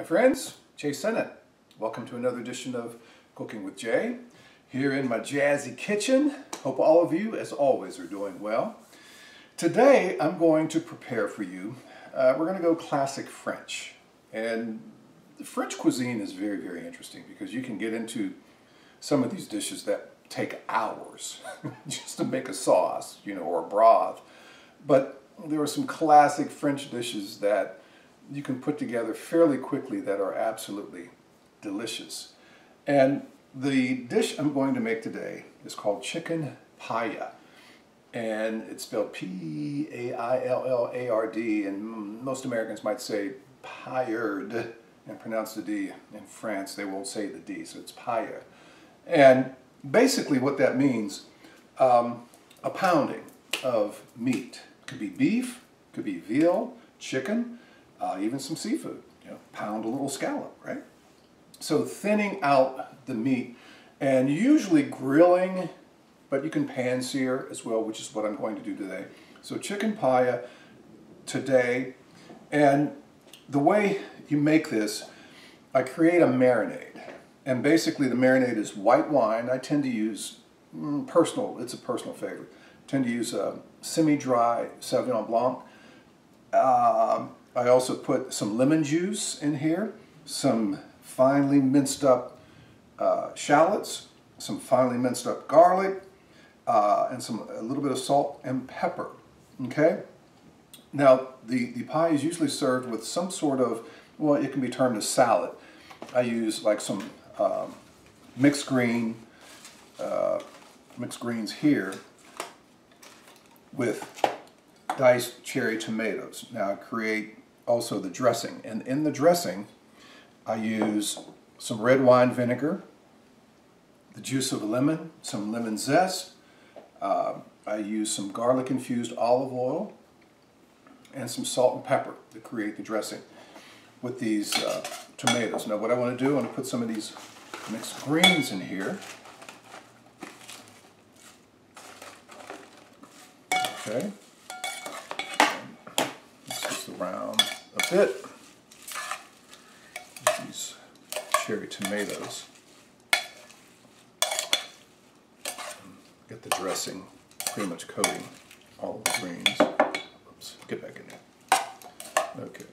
friends, Jay Sennett. Welcome to another edition of Cooking with Jay. Here in my jazzy kitchen. Hope all of you, as always, are doing well. Today I'm going to prepare for you, we're going to go classic French. And the French cuisine is very, very interesting because you can get into some of these dishes that take hours just to make a sauce, or a broth. But there are some classic French dishes that you can put together fairly quickly that are absolutely delicious. And the dish I'm going to make today is called Chicken Paillard. And it's spelled P-A-I-L-L-A-R-D, and most Americans might say Paillard and pronounce the D. In France, they won't say the D, so it's Paillard. And basically what that means, a pounding of meat. Could be beef, could be veal, chicken, even some seafood. Pound a little scallop, right? So thinning out the meat and usually grilling, but you can pan sear as well, which is what I'm going to do today. So chicken paillard today, and the way you make this, I create a marinade. And basically the marinade is white wine. I tend to use it's a personal favorite. I tend to use a semi-dry Sauvignon Blanc. I also put some lemon juice in here, some finely minced up shallots, some finely minced up garlic, and a little bit of salt and pepper. Okay? Now, the pie is usually served with some sort of, well, it can be termed a salad. I use like some mixed greens here with diced cherry tomatoes. Now I create also the dressing, and in the dressing I use some red wine vinegar, the juice of a lemon, some lemon zest, I use some garlic infused olive oil, and some salt and pepper to create the dressing with these tomatoes. Now what I want to do, I want to put some of these mixed greens in here. Okay. Mix this around a bit. These cherry tomatoes. Get the dressing pretty much coating all of the greens. Oops, get back in there. Okay.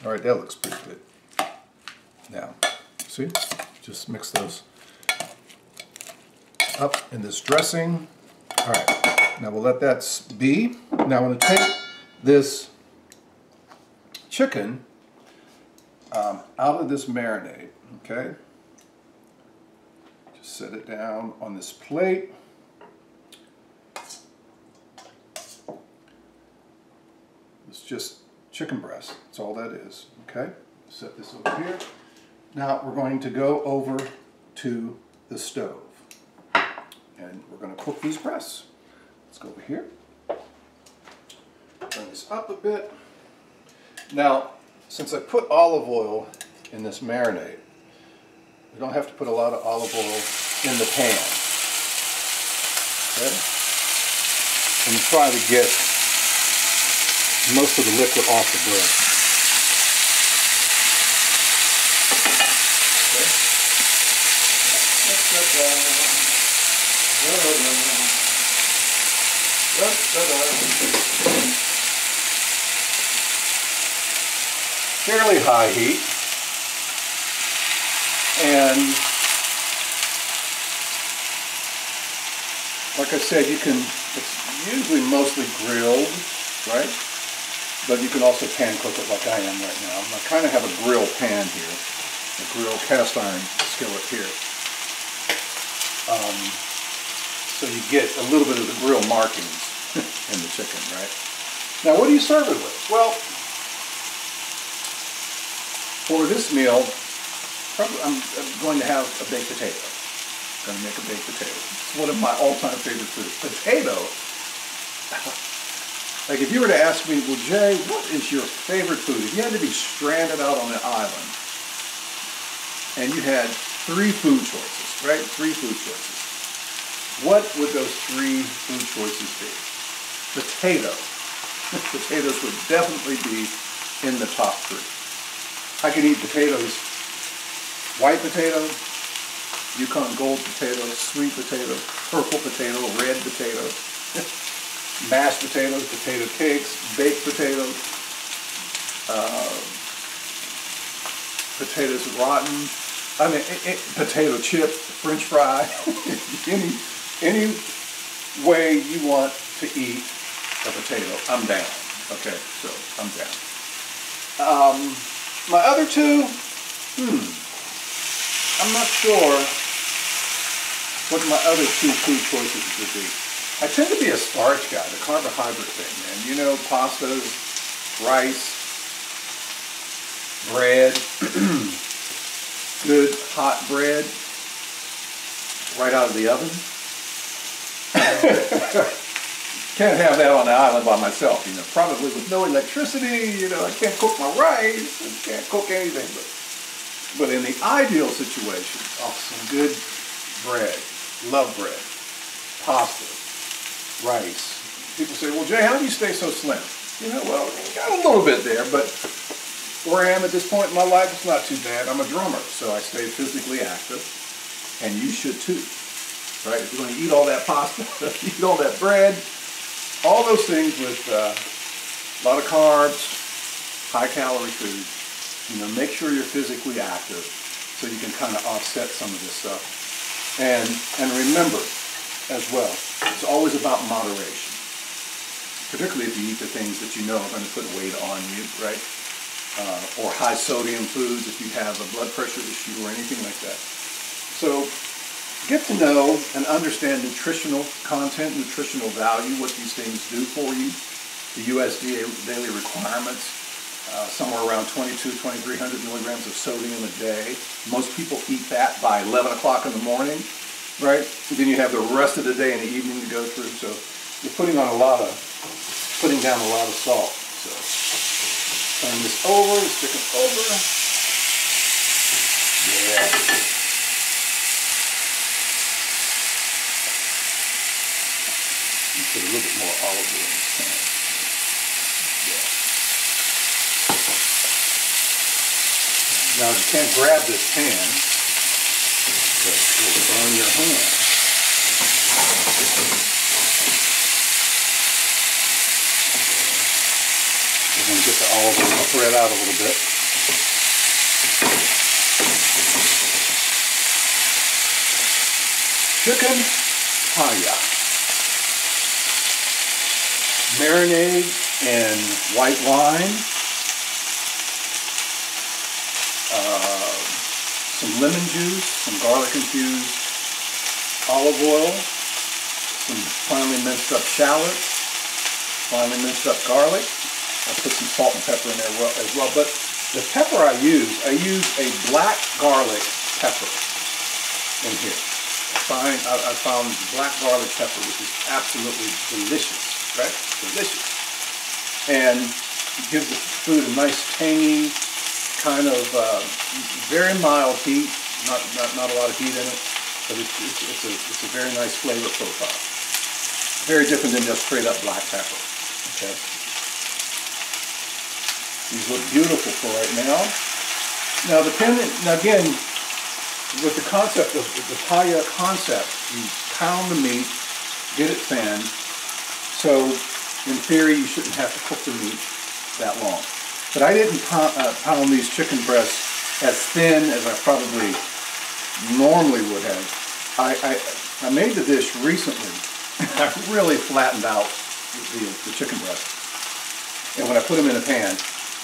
All right, that looks pretty good. Now, see, just mix those up in this dressing. All right, now we'll let that be. Now I'm going to take this chicken out of this marinade, okay? Just set it down on this plate. It's just chicken breast, that's all that is, okay? Set this over here. Now we're going to go over to the stove and we're going to cook these breasts. Let's go over here. Bring this up a bit. Now, since I put olive oil in this marinade, we don't have to put a lot of olive oil in the pan. Okay? And try to get most of the liquid off the bread. Fairly high heat, and like I said, it's usually mostly grilled, right? But you can also pan cook it like I am right now. I kind of have a grill pan here, a grill cast iron skillet here. So you get a little bit of the grill markings in the chicken, right? Now what do you serve it with? Well, for this meal, I'm going to have a baked potato. I'm going to make a baked potato. It's one of my all-time favorite foods. Potato. Like if you were to ask me, well, Jay, what is your favorite food? If you had to be stranded out on an island and you had 3 food choices, right? 3 food choices. What would those 3 food choices be? Potato. Potatoes would definitely be in the top 3. I can eat potatoes, white potato, Yukon Gold potato, sweet potato, purple potato, red potato, mashed potatoes, potato cakes, baked potatoes, potatoes rotten, potato chip, French fry, any way you want to eat a potato, I'm down. Okay, so I'm down. My other two, I'm not sure what my other two food choices would be. I tend to be a starch guy, the carbohydrate thing, man. You know, pastas, rice, bread, good hot bread, right out of the oven. Can't have that on the island by myself, you know, probably with no electricity, you know, I can't cook my rice, I can't cook anything, but in the ideal situation, some good bread, love bread, pasta, rice. People say, well, Jay, how do you stay so slim? You know, well, got a little bit there, but where I am at this point in my life, it's not too bad. I'm a drummer, so I stay physically active, and you should too, right? If you're going to eat all that pasta, eat all that bread, all those things with a lot of carbs, high-calorie food, you know, make sure you're physically active so you can kind of offset some of this stuff. And remember, as well, it's always about moderation, particularly if you eat the things that you know are going to put weight on you, right? Or high sodium foods if you have a blood pressure issue or anything like that. So get to know and understand nutritional content, nutritional value, what these things do for you. The USDA daily requirements, somewhere around 2,300 milligrams of sodium a day. Most people eat that by 11 o'clock in the morning, right? And then you have the rest of the day and the evening to go through. So you're putting down a lot of salt. So turn this over, stick it over. Yeah. You put a little bit more olive oil in this pan. Yeah. Now you can't grab this pan because it will burn your hand. We're going to get the olive oil spread out a little bit. Chicken Paillard. Marinade in white wine, some lemon juice, some garlic infused olive oil, some finely minced up shallots, finely minced up garlic. I put some salt and pepper in there as well. But the pepper I use a black garlic pepper in here. I found black garlic pepper, which is absolutely delicious, right? Delicious. And it gives the food a nice tangy, kind of very mild heat, not a lot of heat in it, but it's a very nice flavor profile. Very different than just straight up black pepper. Okay. These look beautiful for right now. Now again, with the concept of the paella concept, you pound the meat, get it thin. So in theory, you shouldn't have to cook the meat that long. But I didn't pound these chicken breasts as thin as I probably normally would have. I made the dish recently. I really flattened out the chicken breast. And when I put them in a pan,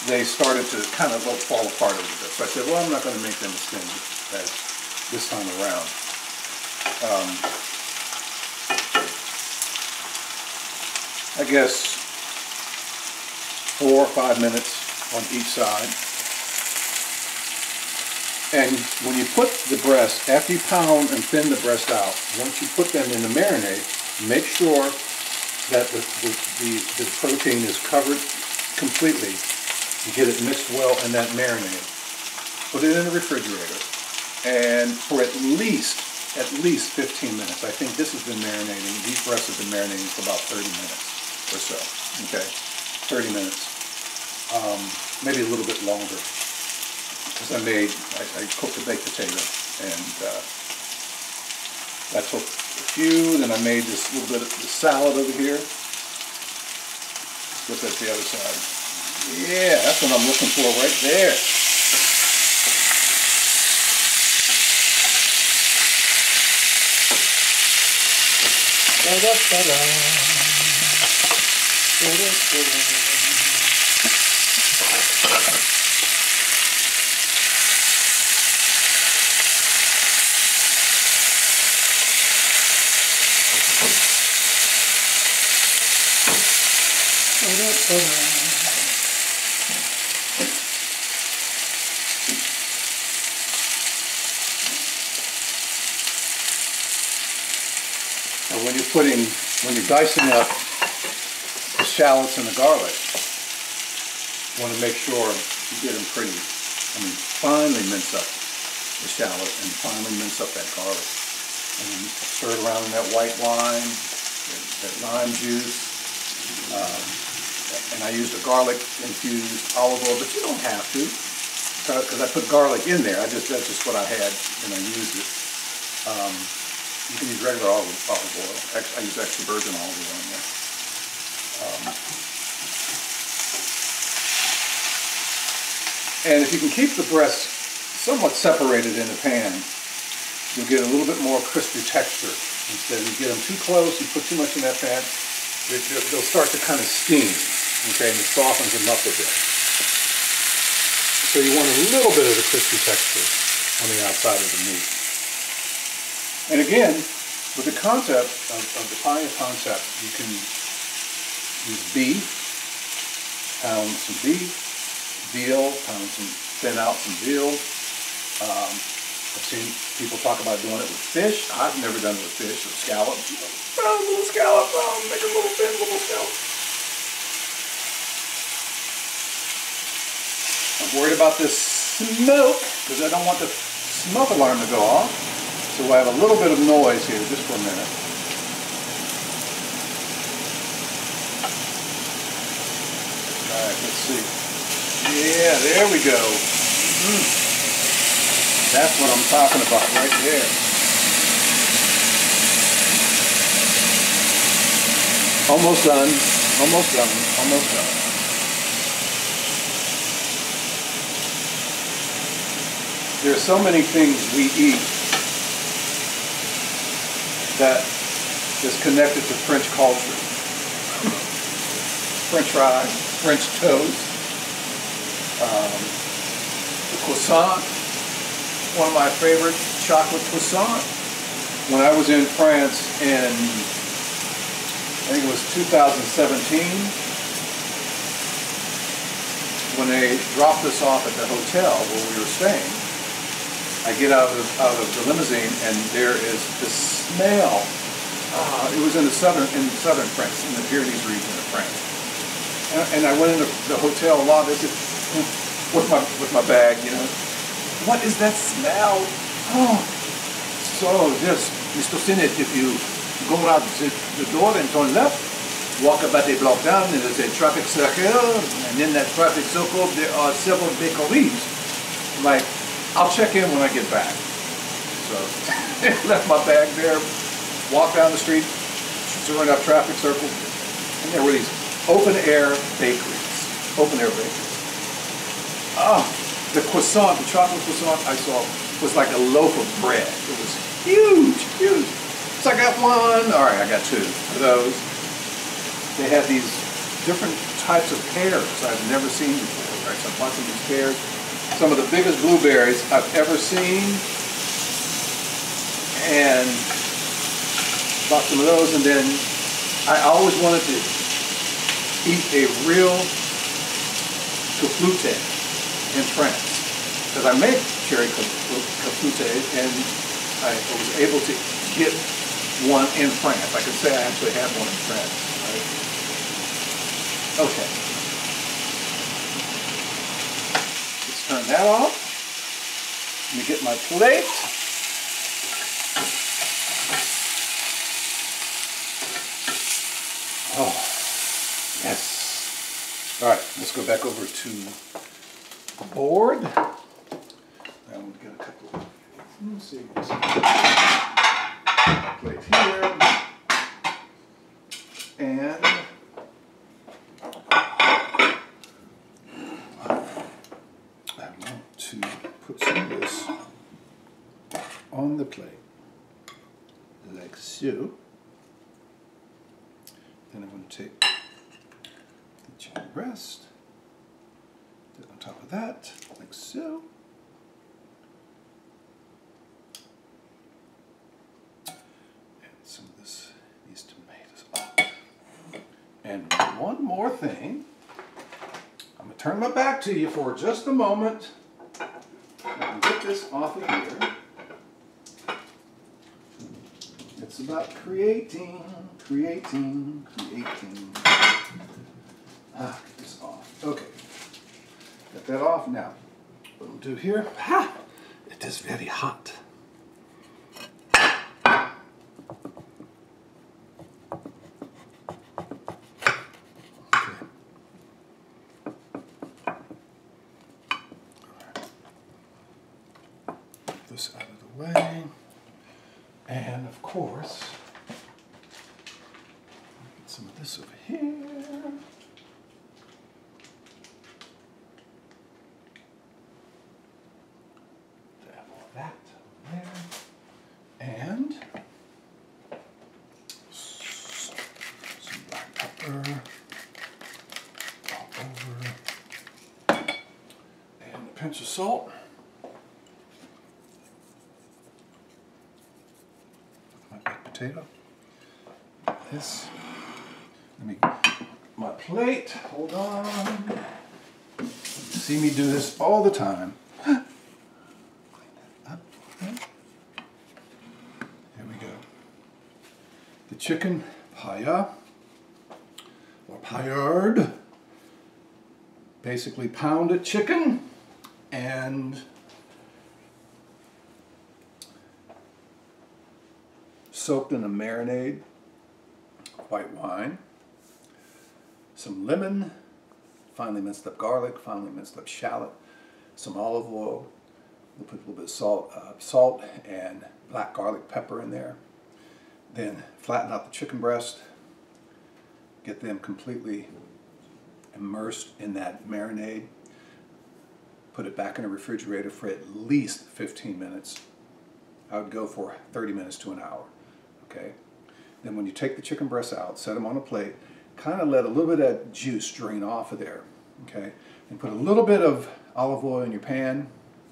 they started to kind of fall apart a little bit. So I said, well, I'm not going to make them as thin as this time around. I guess 4 or 5 minutes on each side. And when you put the breast, after you pound and thin the breast out, once you put them in the marinade, make sure that the protein is covered completely. You get it mixed well in that marinade. Put it in the refrigerator, and for at least 15 minutes. I think this has been marinating, these breasts have been marinating for about 30 minutes or so, okay? 30 minutes, maybe a little bit longer. Because I cooked a baked potato, and I took a few, then I made this little bit of the salad over here. Get that to the other side. Yeah, that's what I'm looking for right there. And when you're dicing up the shallots and the garlic, you want to make sure you get them pretty, finely mince up the shallot and finely mince up that garlic. And then stir it around in that white wine, that lime juice. And I used a garlic infused olive oil, but you don't have to, because I put garlic in there. That's just what I had and I used it. You can use regular olive oil. I use extra virgin olive oil in there. And if you can keep the breast somewhat separated in the pan, you'll get a little bit more crispy texture. Instead of you get them too close, you put too much in that pan, they'll start to kind of steam, okay, and it softens them up a bit. So you want a little bit of the crispy texture on the outside of the meat. And again, with the concept of the paella concept, you can use beef, pound some beef, veal, thin out some veal. I've seen people talk about doing it with fish. I've never done it with fish or scallops. Pound a little scallop, make a little thin little scallop. I'm worried about this smoke because I don't want the smoke alarm to go off. So I have a little bit of noise here just for a minute. Alright, let's see. Yeah, there we go. That's what I'm talking about right there. Almost done. Almost done. Almost done. There are so many things we eat that is connected to French culture. French fries, French toast, the croissant, one of my favorite, chocolate croissant. When I was in France in, I think it was 2017, when they dropped us off at the hotel where we were staying, I get out of the limousine and there is this smell. It was in southern France, in the Pyrenees region of France. And I went into the hotel lobby with my bag, you know. What is that smell? Oh, so just Mr. Sinnett, if you go out the door and turn left, walk about a block down, and there's a traffic circle, and in that traffic circle there are several bakeries. Like, I'll check in when I get back. So, left my bag there, walked down the street, during that traffic circle, and there were these open-air bakeries. Open-air bakeries. The croissant, the chocolate croissant I saw was like a loaf of bread. It was huge, huge. So I got one, all right, I got two of those. They had these different types of pears I've never seen before, right? So I bought some of these pears. Some of the biggest blueberries I've ever seen, and bought some of those. And then I always wanted to eat a real cauflute in France, because I make cherry cauflute, and I was able to get one in France. I could say I actually had one in France. Right? Okay. Turn that off. Let me get my plate. Oh, yes. All right, let's go back over to the board. I'm going to get a couple of, let's see, this plate here, and I want to put some of this on the plate, like so. Then I'm going to take the chicken breast, put it on top of that, like so. Some of these tomatoes. Oh. And one more thing. I'm going to turn my back to you for just a moment. I can get this off of here. It's about creating. Ah, get this off. Okay. Get that off now. What we'll do here. Ha! It is very hot. This out of the way, and of course, get some of this over here. Dab all that over there, and some black pepper all over, and a pinch of salt. Potato. This. Let me. My plate. Hold on. You see me do this all the time. Clean that up. Here we go. The chicken paillard or paillard. Basically pounded chicken and soaked in a marinade, white wine, some lemon, finely minced up garlic, finely minced up shallot, some olive oil. We'll put a little bit of salt and black garlic pepper in there. Then flatten out the chicken breast, get them completely immersed in that marinade. Put it back in the refrigerator for at least 15 minutes. I would go for 30 minutes to an hour. Okay. Then when you take the chicken breasts out, set them on a plate, kind of let a little bit of that juice drain off of there. Okay. And put a little bit of olive oil in your pan,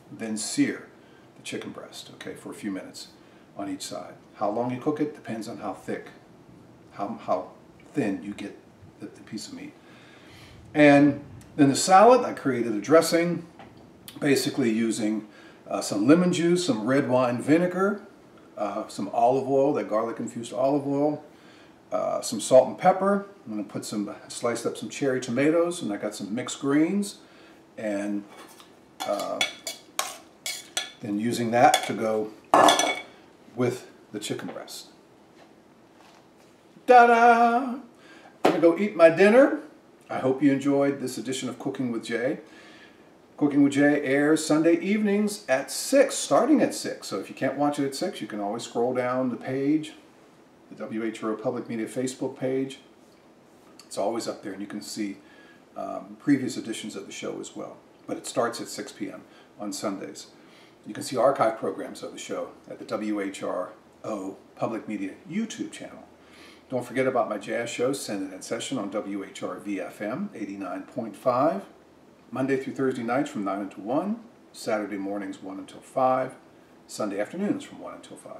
then sear the chicken breast, okay, for a few minutes on each side. How long you cook it depends on how thick, how thin you get the piece of meat. And then the salad, I created a dressing, basically using some lemon juice, some red wine vinegar, some olive oil, that garlic infused olive oil, some salt and pepper. I'm going to put sliced up some cherry tomatoes, and I got some mixed greens, and then using that to go with the chicken breast. Ta-da! I'm going to go eat my dinner. I hope you enjoyed this edition of Cooking with Jay. Cooking with Jay airs Sunday evenings at 6, starting at 6. So if you can't watch it at 6, you can always scroll down the page, the WHRO Public Media Facebook page. It's always up there, and you can see previous editions of the show as well. But it starts at 6 p.m. on Sundays. You can see archive programs of the show at the WHRO Public Media YouTube channel. Don't forget about my jazz show, Send It in Session, on WHRV-FM 89.5. Monday through Thursday nights from 9 until 1. Saturday mornings 1 until 5. Sunday afternoons from 1 until 5.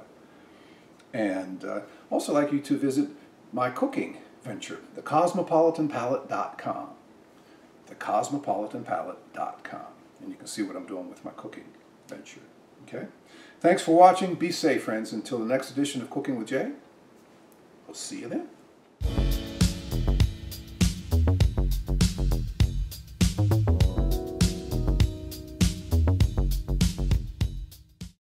And also like you to visit my cooking venture, thecosmopolitanpalette.com. Thecosmopolitanpalette.com. And you can see what I'm doing with my cooking venture. Okay? Thanks for watching. Be safe, friends. Until the next edition of Cooking with Jay. We'll see you then.